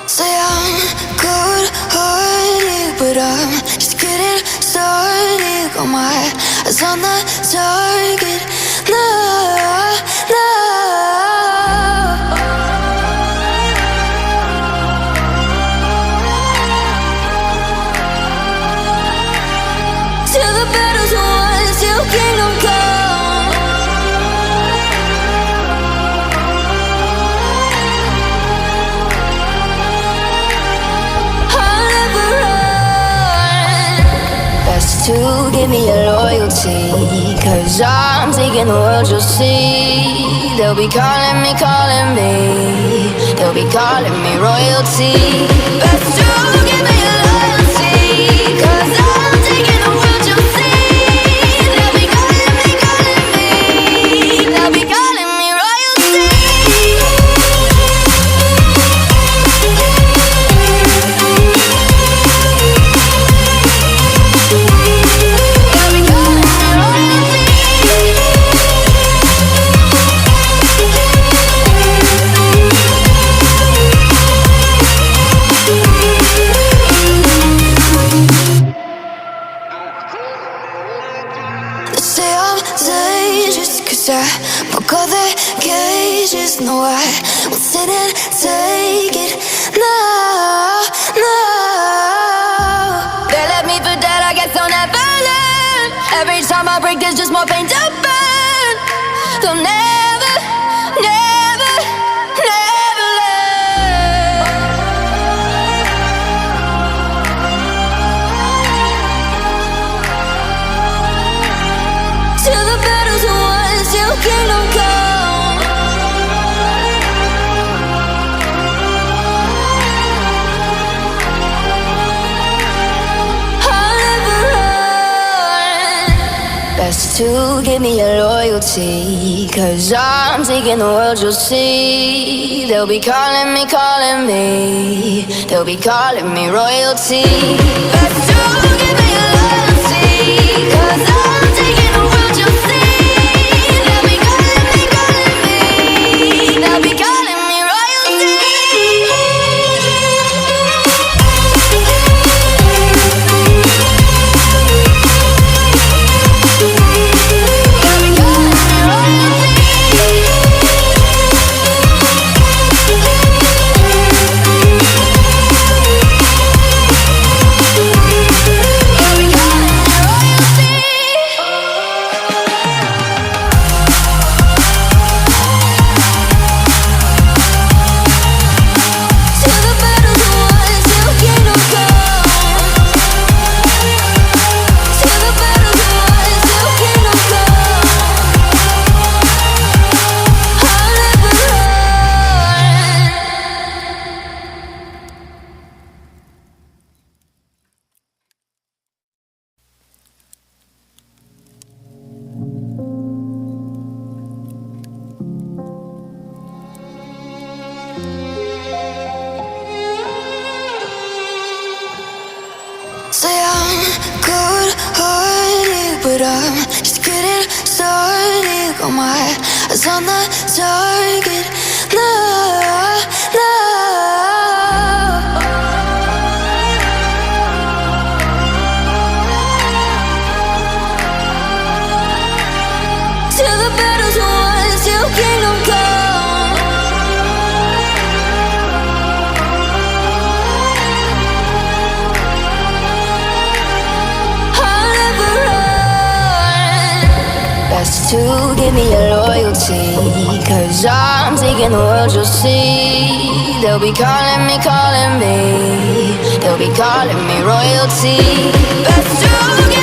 Say I'm good-hearted, but I'm just getting started. Got my eyes on the target. No, no. Till the battle's won, till kingdom come. I'll never run. Best to give me your loyalty, 'cause I'm taking the world, you'll see. They'll be calling me, they'll be calling me royalty. Best to give me your loyalty, 'cause I'm taking the world, you'll see. They'll be calling me, they'll be calling me royalty. They'll be calling me royalty. They say I'm dangerous, 'cause I broke all their cages. No, I won't sit and take it. No, no. They left me for dead, I guess I'll never learn. Every time I break, there's just more pain to burn. They'll never, never, never learn. Till the battle's won, till kingdom come. I'll never run. Best to give me your loyalty, 'cause I'm taking the world, you'll see. They'll be calling me, they'll be calling me royalty. Best to give me your loyalty, 'cause I'm taking the world, you'll see. They'll be calling me, they'll be calling me royalty. They'll be calling me royalty. They'll be calling me royalty. Till the battle's won, till kingdom come. Till the battle's won, till kingdom come. I'll never run. Say I'm good-hearted, but I'm just getting started. Got my eyes on the target. No, no. Till the battle's won, till kingdom come. I'll never run. Best to give me your loyalty, 'cause I'm taking the world, you'll see. They'll be calling me, they'll be calling me royalty. Best to give